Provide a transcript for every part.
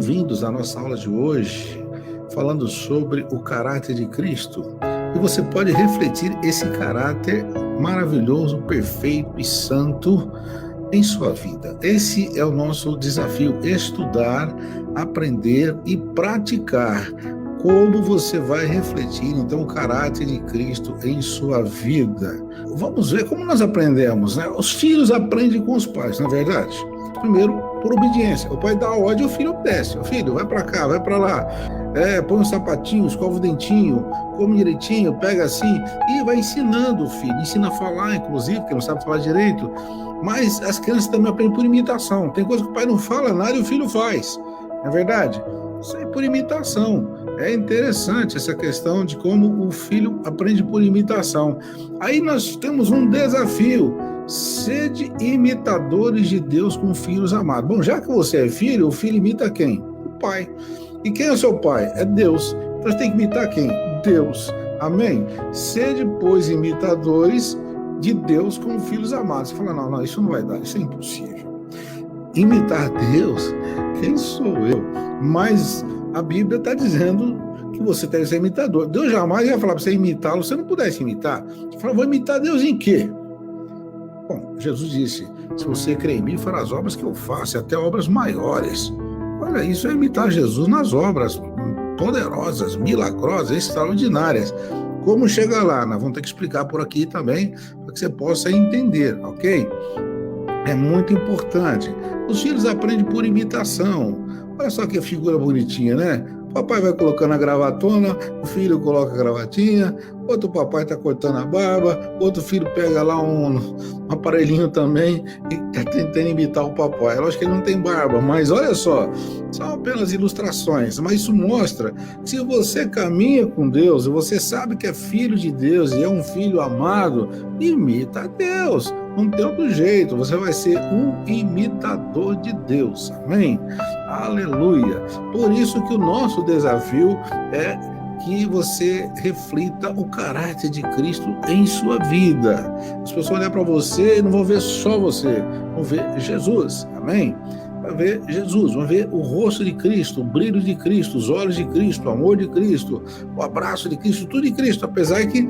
bem-vindos à nossa aula de hoje, falando sobre o caráter de Cristo. E você pode refletir esse caráter maravilhoso, perfeito e santo em sua vida. Esse é o nosso desafio: estudar, aprender e praticar. Como você vai refletir, então, o caráter de Cristo em sua vida? Vamos ver como nós aprendemos, né? Os filhos aprendem com os pais, não é verdade? Primeiro, por obediência. O pai dá a ordem e o filho obedece. O filho, vai para cá, vai para lá. Põe um sapatinho, escova o dentinho, come direitinho, pega assim, e vai ensinando o filho. Ensina a falar, inclusive, porque não sabe falar direito. Mas as crianças também aprendem por imitação. Tem coisa que o pai não fala nada e o filho faz. Não é verdade? Isso é por imitação. É interessante essa questão de como o filho aprende por imitação. Aí nós temos um desafio: sede imitadores de Deus com filhos amados. Bom, já que você é filho, o filho imita quem? O pai. E quem é o seu pai? É Deus. Então você tem que imitar quem? Deus. Amém? Sede, pois, imitadores de Deus como filhos amados. Você fala, não, isso não vai dar, isso é impossível. Imitar Deus? Quem sou eu? Mas a Bíblia está dizendo que você deve ser imitador. Deus jamais ia falar para você imitá-lo se você não pudesse imitar. Você fala, vou imitar Deus em quê? Bom, Jesus disse, se você crê em mim, fará as obras que eu faço, até obras maiores. Olha, isso é imitar Jesus nas obras poderosas, milagrosas, extraordinárias. Como chegar lá? Nós vamos ter que explicar por aqui também, para que você possa entender, ok? É muito importante. Os filhos aprendem por imitação. Olha só que figura bonitinha, né? O papai vai colocando a gravatona, o filho coloca a gravatinha, outro papai está cortando a barba, outro filho pega lá um aparelhinho também e está tentando imitar o papai. Lógico que ele não tem barba, mas olha só, são apenas ilustrações, mas isso mostra que se você caminha com Deus, e você sabe que é filho de Deus e é um filho amado, imita a Deus. Não tem outro jeito, você vai ser um imitador de Deus, amém? Aleluia! Por isso que o nosso desafio é que você reflita o caráter de Cristo em sua vida. As pessoas vão olhar para você e não vão ver só você, vão ver Jesus, amém? Vai ver Jesus, vão ver o rosto de Cristo, o brilho de Cristo, os olhos de Cristo, o amor de Cristo, o abraço de Cristo, tudo de Cristo, apesar que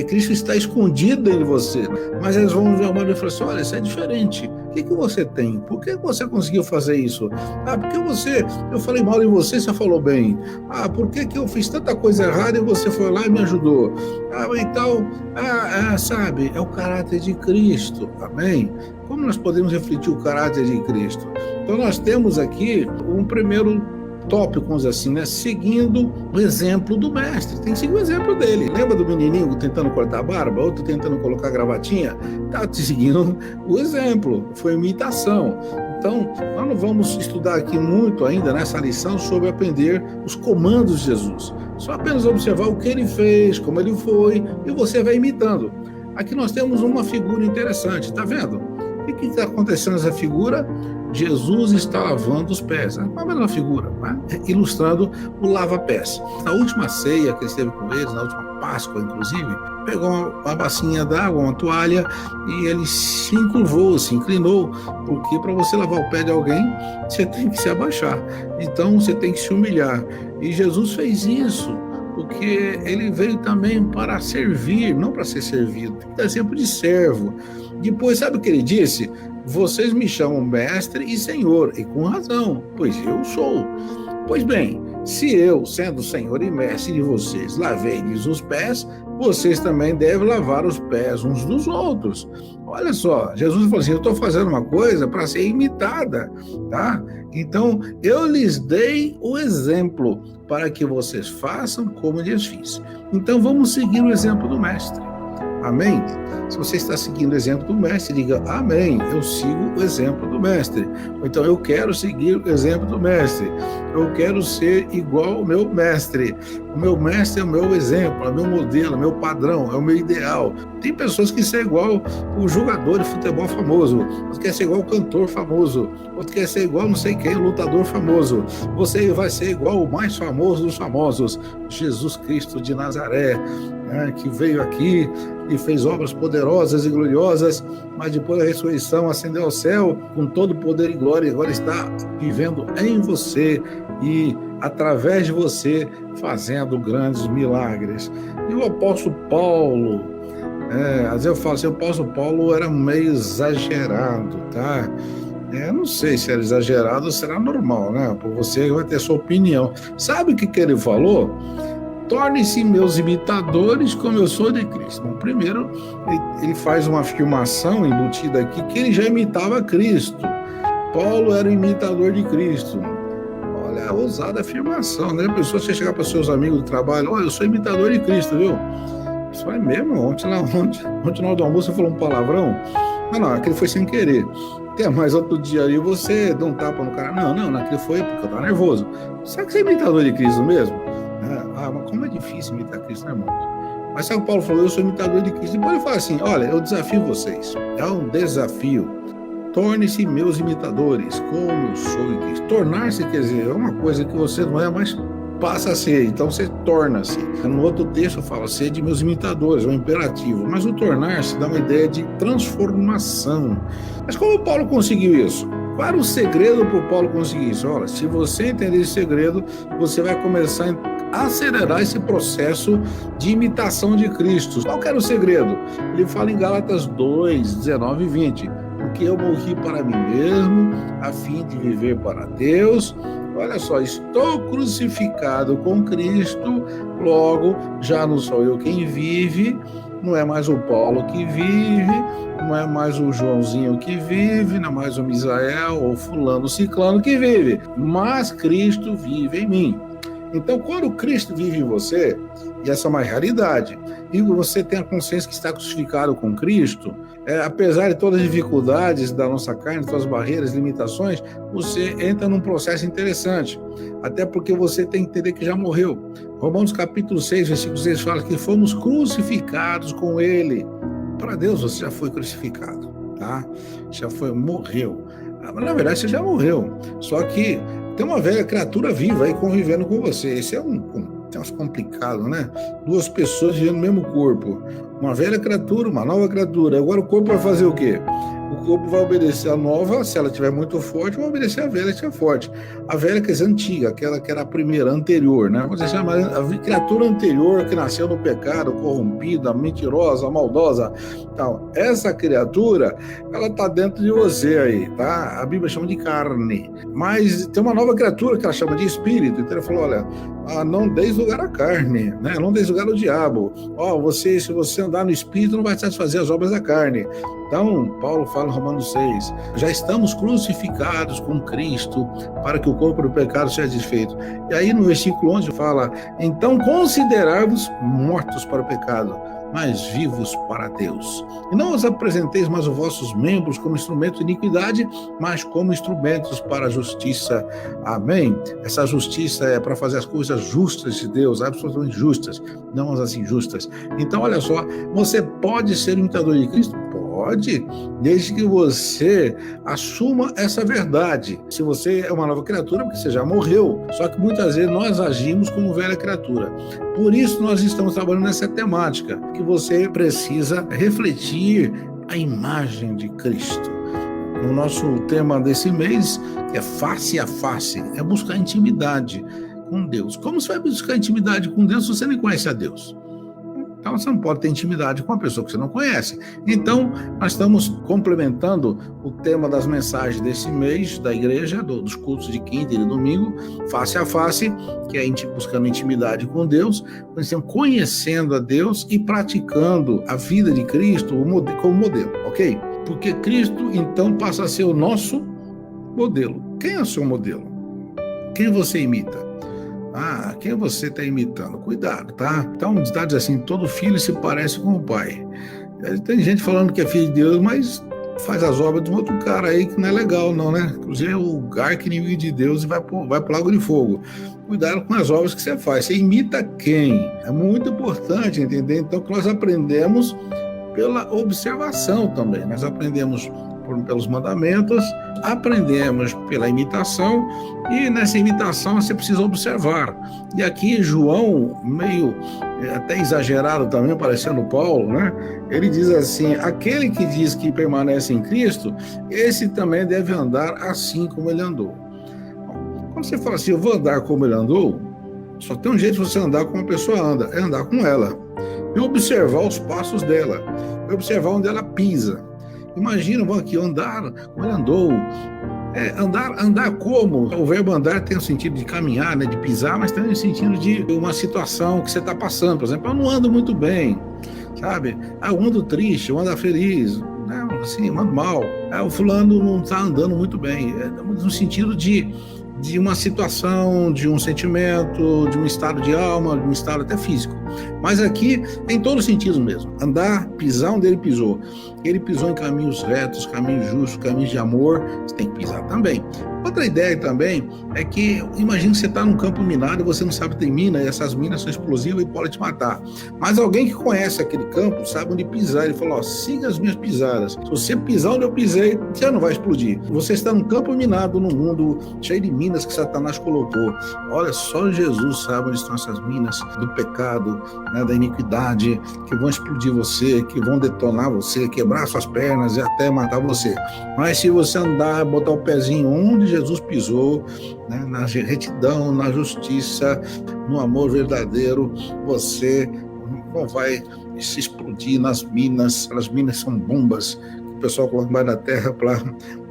Cristo está escondido em você, mas eles vão ver uma e falar assim, olha, isso é diferente, o que você tem? Por que você conseguiu fazer isso? Porque eu falei mal de você, você falou bem. Por que eu fiz tanta coisa errada e você foi lá e me ajudou? Então, sabe, é o caráter de Cristo, amém? Como nós podemos refletir o caráter de Cristo? Então nós temos aqui um primeiro tópicos assim, né? Seguindo o exemplo do mestre. Tem que seguir o exemplo dele. Lembra do menininho tentando cortar a barba? Outro tentando colocar a gravatinha? Tá te seguindo o exemplo. Foi imitação. Então, nós não vamos estudar aqui muito ainda nessa lição sobre aprender os comandos de Jesus. Só apenas observar o que ele fez, como ele foi, e você vai imitando. Aqui nós temos uma figura interessante, tá vendo? O que está acontecendo nessa figura? Jesus está lavando os pés. É uma mesma figura, né? Ilustrando o lava-pés. Na última ceia que ele esteve com eles, na última Páscoa, inclusive, pegou uma bacinha d'água, uma toalha, e ele se encurvou, se inclinou, porque para você lavar o pé de alguém, você tem que se abaixar. Então, você tem que se humilhar. E Jesus fez isso, porque ele veio também para servir, não para ser servido. Tem que dar exemplo de servo. Depois, sabe o que ele disse? Vocês me chamam mestre e senhor, e com razão, pois eu sou. Pois bem, se eu, sendo senhor e mestre de vocês, lavei-lhes os pés, vocês também devem lavar os pés uns dos outros. Olha só, Jesus falou assim, eu estou fazendo uma coisa para ser imitada, tá? Então, eu lhes dei o exemplo para que vocês façam como eu lhes fiz. Então, vamos seguir o exemplo do mestre. Amém? Se você está seguindo o exemplo do mestre, diga amém, eu sigo o exemplo do mestre. Ou então, eu quero seguir o exemplo do mestre. Eu quero ser igual ao meu mestre. O meu mestre é o meu exemplo, é o meu modelo, é o meu padrão, é o meu ideal. Tem pessoas que são igual o jogador de futebol famoso, outro quer ser igual o cantor famoso, outro quer ser igual não sei quem, o lutador famoso. Você vai ser igual o mais famoso dos famosos, Jesus Cristo de Nazaré, né, que veio aqui e fez obras poderosas e gloriosas, mas depois da ressurreição ascendeu ao céu com todo poder e glória, e agora está vivendo em você e através de você fazendo grandes milagres. E o apóstolo Paulo, às vezes eu falo assim, o apóstolo Paulo era meio exagerado, tá? Não sei se era exagerado ou será normal, né? Por você vai ter sua opinião. Sabe o que ele falou? Tornem-se meus imitadores como eu sou de Cristo. Bom, primeiro, ele faz uma afirmação embutida aqui que ele já imitava Cristo. Paulo era o imitador de Cristo. Olha, ousada afirmação, né? A pessoa, você chegar para seus amigos do trabalho, olha, eu sou imitador de Cristo, viu? Isso é mesmo? Ontem na hora do almoço você falou um palavrão? Não, aquele foi sem querer. Mas outro dia ali você deu um tapa no cara. Não, aquele foi porque eu tava nervoso. Será que você é imitador de Cristo mesmo? Mas como é difícil imitar Cristo, né, irmãos? Mas sabe o que Paulo falou? Eu sou imitador de Cristo. Depois ele fala assim, olha, eu desafio vocês. É um desafio. Torne-se meus imitadores, como eu sou de Cristo. Tornar-se, quer dizer, é uma coisa que você não é, mas passa a ser. Então você torna-se. No outro texto fala, sede meus imitadores, é um imperativo. Mas o tornar-se dá uma ideia de transformação. Mas como Paulo conseguiu isso? Qual era o segredo para o Paulo conseguir isso? Olha, se você entender esse segredo, você vai começar a acelerar esse processo de imitação de Cristo. Qual que era o segredo? Ele fala em Gálatas 2, 19 e 20. Porque eu morri para mim mesmo, a fim de viver para Deus. Olha só, estou crucificado com Cristo, logo já não sou eu quem vive, não é mais o Paulo que vive, não é mais o Joãozinho que vive, não é mais o Misael ou fulano ciclano que vive, mas Cristo vive em mim. Então, quando Cristo vive em você, e essa é uma realidade, e você tem a consciência que está crucificado com Cristo, apesar de todas as dificuldades da nossa carne, todas as barreiras, limitações, você entra num processo interessante, até porque você tem que entender que já morreu. Romanos capítulo 6, versículo 6 fala que fomos crucificados com Ele. Para Deus você já foi crucificado, tá? Morreu. Na verdade você já morreu, só que tem uma velha criatura viva aí convivendo com você. Esse é um complicado, né? Duas pessoas vivendo no mesmo corpo. Uma velha criatura, uma nova criatura. Agora o corpo vai fazer o quê? O corpo vai obedecer a nova, se ela estiver muito forte, vai obedecer a velha se estiver forte. A velha quer dizer antiga, aquela que era a primeira, anterior, né? Vamos dizer, a criatura anterior que nasceu no pecado, corrompida, mentirosa, maldosa, tal. Essa criatura, ela está dentro de você aí, tá? A Bíblia chama de carne. Mas tem uma nova criatura que ela chama de espírito. Então ele falou, olha, não deis lugar à carne, né? Não deis lugar ao diabo. Se você andar no espírito, não vai satisfazer as obras da carne. Então, Paulo fala em Romanos 6, já estamos crucificados com Cristo para que o corpo do pecado seja desfeito. E aí no versículo 11 fala, então considerai-vos mortos para o pecado, mas vivos para Deus. E não os apresenteis mais os vossos membros como instrumento de iniquidade, mas como instrumentos para a justiça. Amém? Essa justiça é para fazer as coisas justas de Deus, absolutamente justas, não as injustas. Então, olha só, você pode ser imitador de Cristo? Pode, desde que você assuma essa verdade. Se você é uma nova criatura, porque você já morreu. Só que muitas vezes nós agimos como velha criatura. Por isso nós estamos trabalhando nessa temática, que você precisa refletir a imagem de Cristo. O nosso tema desse mês é face a face, é buscar intimidade com Deus. Como você vai buscar intimidade com Deus se você nem conhece a Deus? Então, você não pode ter intimidade com uma pessoa que você não conhece. Então, nós estamos complementando o tema das mensagens desse mês da igreja, dos cultos de quinta e de domingo, face a face, que é buscando intimidade com Deus, conhecendo a Deus e praticando a vida de Cristo como modelo, ok? Porque Cristo, então, passa a ser o nosso modelo. Quem é o seu modelo? Quem você imita? Quem você está imitando? Cuidado, tá? Então, um ditado assim, todo filho se parece com o pai. Tem gente falando que é filho de Deus, mas faz as obras de um outro cara aí que não é legal não, né? Inclusive é o arqui-inimigo de Deus e vai pro lago de fogo. Cuidado com as obras que você faz. Você imita quem? É muito importante entender, então, que nós aprendemos pela observação também. Nós aprendemos pelos mandamentos, aprendemos pela imitação, e nessa imitação você precisa observar. E aqui João, meio até exagerado também, parecendo Paulo, né? Ele diz assim: aquele que diz que permanece em Cristo, esse também deve andar assim como ele andou. Quando você fala assim, eu vou andar como ele andou, só tem um jeito de você andar como a pessoa anda, é andar com ela. E observar os passos dela, e observar onde ela pisa. Imagina, vamos aqui, andar como ele andou. Andar como? O verbo andar tem o sentido de caminhar, né, de pisar, mas tem o sentido de uma situação que você está passando. Por exemplo, eu não ando muito bem, sabe? Eu ando triste, eu ando feliz, né? Assim, eu ando mal. O fulano não está andando muito bem. No sentido de uma situação, de um sentimento, de um estado de alma, de um estado até físico. Mas aqui é em todos os sentidos mesmo. Andar, pisar onde ele pisou. Ele pisou em caminhos retos, caminhos justos, caminhos de amor, você tem que pisar também. Outra ideia também é que, imagina que você está num campo minado e você não sabe que tem mina, e essas minas são explosivas e podem te matar. Mas alguém que conhece aquele campo sabe onde pisar. Ele falou, siga as minhas pisadas. Se você pisar onde eu pisei, você não vai explodir. Você está num campo minado, num mundo cheio de minas que Satanás colocou. Olha, só Jesus sabe onde estão essas minas do pecado, né, da iniquidade, que vão explodir você, que vão detonar você, quebrar suas pernas e até matar você. Mas se você andar, botar o pezinho onde Jesus pisou, né, na retidão, na justiça, no amor verdadeiro, você não vai se explodir nas minas. As minas são bombas que o pessoal coloca embaixo da terra para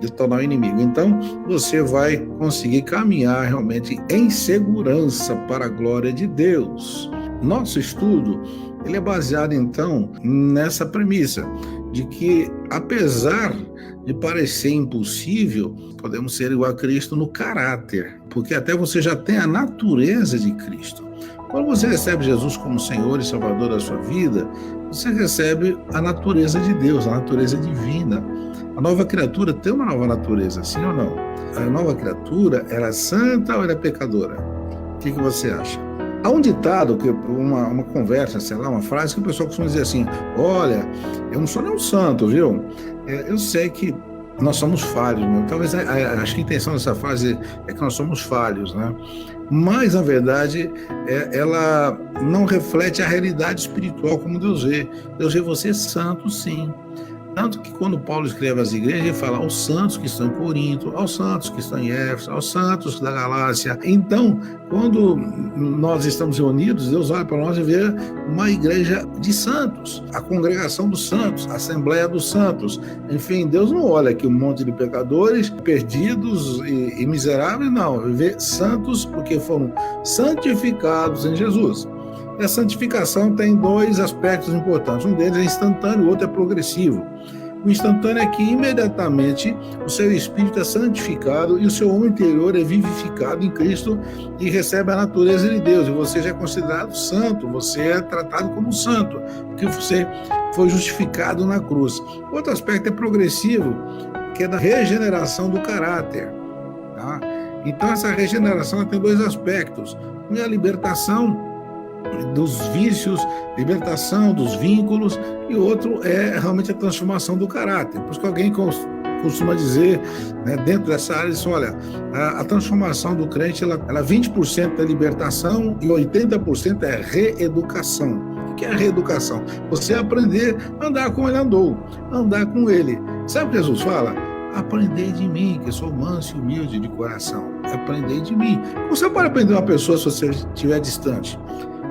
detonar o inimigo. Então, você vai conseguir caminhar realmente em segurança para a glória de Deus. Nosso estudo, ele é baseado, então, nessa premissa de que, apesar de parecer impossível, podemos ser igual a Cristo no caráter, porque até você já tem a natureza de Cristo. Quando você recebe Jesus como Senhor e Salvador da sua vida, você recebe a natureza de Deus, a natureza divina. A nova criatura tem uma nova natureza, sim ou não? A nova criatura, ela é santa ou ela é pecadora? O que você acha? Há um ditado, uma conversa, sei lá, uma frase que o pessoal costuma dizer assim: olha, eu não sou nem um santo, viu? Eu sei que nós somos falhos, meu. Talvez, acho que a intenção dessa frase é que nós somos falhos, né? Mas, na verdade, ela não reflete a realidade espiritual como Deus vê. Deus vê você santo, sim. Tanto que quando Paulo escreve às igrejas, ele fala aos santos que estão em Corinto, aos santos que estão em Éfeso, aos santos da Galácia. Então, quando nós estamos reunidos, Deus olha para nós e vê uma igreja de santos, a congregação dos santos, a assembleia dos santos. Enfim, Deus não olha aqui um monte de pecadores, perdidos e miseráveis, não. Ele vê santos porque foram santificados em Jesus. E a santificação tem dois aspectos importantes. Um deles é instantâneo, o outro é progressivo. O instantâneo é que imediatamente o seu espírito é santificado e o seu homem interior é vivificado em Cristo e recebe a natureza de Deus. E você já é considerado santo, você é tratado como santo, porque você foi justificado na cruz. Outro aspecto é progressivo, que é da regeneração do caráter. Tá? Então essa regeneração tem dois aspectos. Um é a libertação dos vícios, libertação dos vínculos, e outro é realmente a transformação do caráter. Por isso que alguém costuma dizer, né, dentro dessa área, diz, olha, a transformação do crente, ela 20% é libertação e 80% é reeducação. O que é reeducação? Você aprender a andar como ele andou, andar com ele. Sabe o que Jesus fala? Aprendei de mim, que eu sou manso e humilde de coração. Aprendei de mim. Você pode aprender uma pessoa se você estiver distante.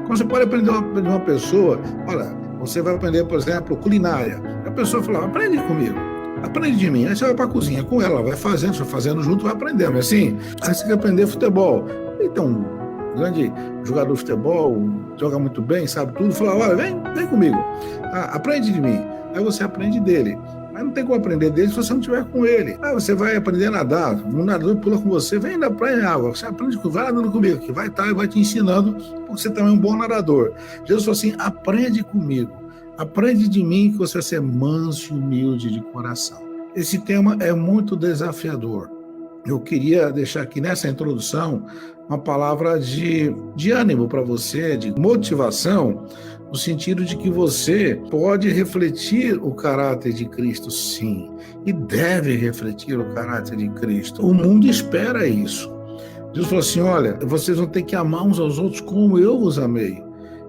Você pode aprender de uma pessoa, olha, você vai aprender, por exemplo, culinária. A pessoa fala, aprende comigo, aprende de mim. Aí você vai para a cozinha com ela, vai fazendo junto, vai aprendendo. Assim, aí você quer aprender futebol. Então, um grande jogador de futebol, joga muito bem, sabe tudo, fala, olha, vem comigo, aprende de mim. Aí você aprende dele. Mas não tem como aprender dele se você não estiver com ele. Aí você vai aprender a nadar, um nadador pula com você, vem na praia em água, você aprende, vai nadando comigo, que vai estar e vai te ensinando, porque você também é um bom nadador. Jesus falou assim, aprende comigo, aprende de mim que você vai ser manso e humilde de coração. Esse tema é muito desafiador. Eu queria deixar aqui nessa introdução uma palavra de ânimo para você, de motivação, no sentido de que você pode refletir o caráter de Cristo, sim, e deve refletir o caráter de Cristo. O mundo espera isso. Deus falou assim: olha, vocês vão ter que amar uns aos outros como eu vos amei.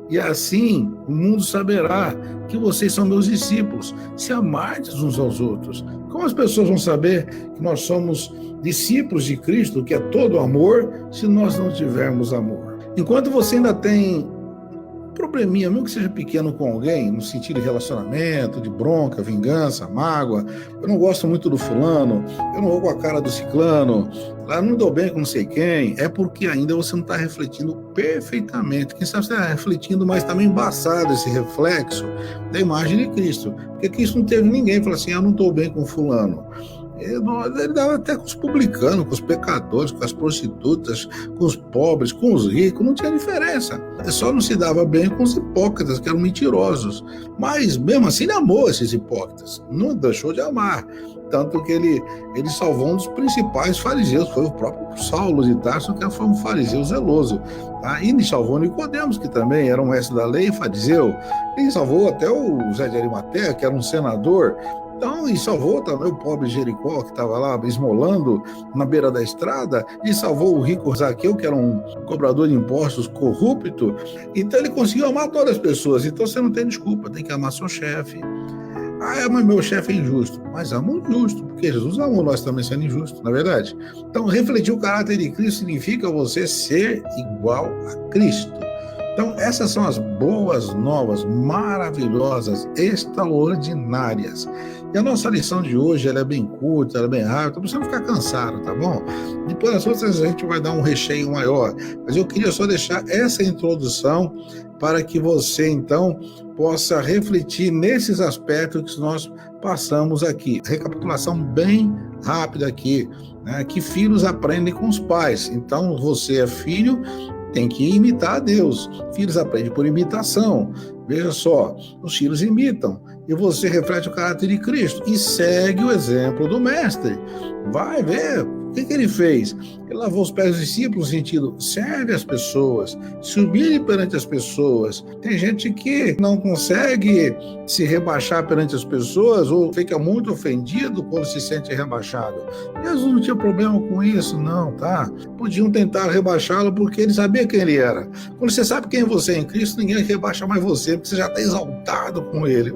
E assim o mundo saberá que vocês são meus discípulos, se amardes uns aos outros. Como as pessoas vão saber que nós somos discípulos de Cristo, que é todo amor, se nós não tivermos amor? Enquanto você ainda tem probleminha, mesmo que seja pequeno com alguém, no sentido de relacionamento, de bronca, vingança, mágoa, eu não gosto muito do fulano, eu não vou com a cara do ciclano, lá não me dou bem com não sei quem, é porque ainda você não está refletindo perfeitamente. Quem sabe você está refletindo, mas está meio embaçado esse reflexo da imagem de Cristo, porque Cristo não teve ninguém que falou assim: eu não estou bem com fulano. Ele dava até com os publicanos, com os pecadores, com as prostitutas, com os pobres, com os ricos, não tinha diferença. Ele só não se dava bem com os hipócritas, que eram mentirosos. Mas, mesmo assim, ele amou esses hipócritas, não deixou de amar. Tanto que ele salvou um dos principais fariseus, foi o próprio Saulo de Tarso, que foi um fariseu zeloso. Tá? E ele salvou Nicodemos, que também era um mestre da lei, fariseu. Ele salvou até o José de Arimateia, que era um senador. Então, e salvou também o pobre Jericó, que estava lá esmolando na beira da estrada, e salvou o rico Zaqueu, que era um cobrador de impostos corrupto. Então, ele conseguiu amar todas as pessoas. Então, você não tem desculpa, tem que amar seu chefe. Ah, mas meu chefe é injusto. Mas ama o injusto, porque Jesus amou nós também sendo injusto, na verdade. Então, refletir o caráter de Cristo significa você ser igual a Cristo. Então, essas são as boas novas, maravilhosas, extraordinárias. E a nossa lição de hoje, ela é bem curta, ela é bem rápida, para você não ficar cansado, tá bom? Depois das outras a gente vai dar um recheio maior. Mas eu queria só deixar essa introdução para que você, então, possa refletir nesses aspectos que nós passamos aqui. Recapitulação bem rápida aqui, né? Que filhos aprendem com os pais. Então, você é filho, tem que imitar a Deus. Filhos aprendem por imitação. Veja só, os filhos imitam. E você reflete o caráter de Cristo e segue o exemplo do mestre. Vai ver o que ele fez. Ele lavou os pés dos discípulos, no sentido, serve as pessoas, se humilhe perante as pessoas. Tem gente que não consegue se rebaixar perante as pessoas ou fica muito ofendido quando se sente rebaixado. Jesus não tinha problema com isso, não, tá? Podiam tentar rebaixá-lo porque ele sabia quem ele era. Quando você sabe quem você é em Cristo, ninguém rebaixa mais você, porque você já está exaltado com ele.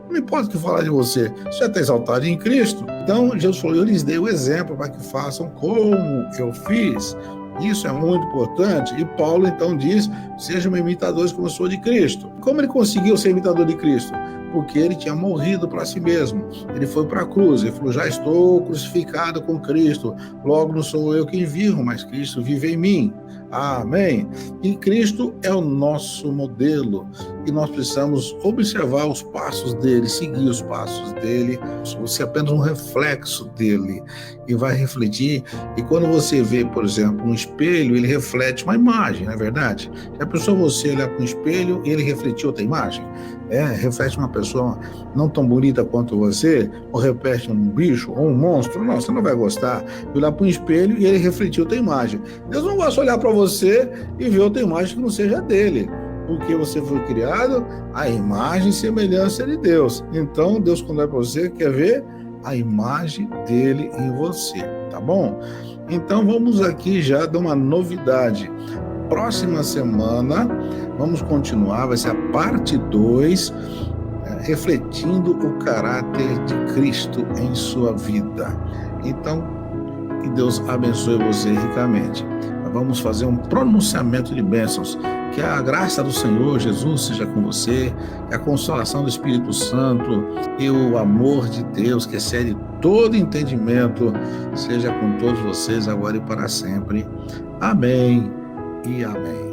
Não importa o que falar de você, você já está exaltado em Cristo. Então, Jesus falou: eu lhes dei o exemplo para que façam como eu fiz. Isso é muito importante. E Paulo, então, diz: sejam imitadores como eu sou de Cristo. Como ele conseguiu ser imitador de Cristo? Porque ele tinha morrido para si mesmo. Ele foi para a cruz. Ele falou: já estou crucificado com Cristo. Logo não sou eu quem vivo, mas Cristo vive em mim. Amém? E Cristo é o nosso modelo. E nós precisamos observar os passos dele, seguir os passos dele. Você é apenas um reflexo dele. E vai refletir. E quando você vê, por exemplo, um espelho, ele reflete uma imagem, não é verdade? Já pensou você olhar para um espelho e ele refletir outra imagem? Reflete uma pessoa não tão bonita quanto você, ou repete um bicho ou um monstro, não, você não vai gostar. Olhar para um espelho e ele refletir outra imagem. Deus não gosta de olhar para você e ver outra imagem que não seja dele, porque você foi criado à imagem e semelhança de Deus. Então, Deus, quando olha para você, quer ver a imagem dele em você, tá bom? Então, vamos aqui já dar uma novidade. Próxima semana, vamos continuar, vai ser a parte 2, refletindo o caráter de Cristo em sua vida. Então, que Deus abençoe você ricamente. Vamos fazer um pronunciamento de bênçãos. Que a graça do Senhor Jesus seja com você, que a consolação do Espírito Santo e o amor de Deus, que excede todo entendimento, seja com todos vocês agora e para sempre. Amém e amém.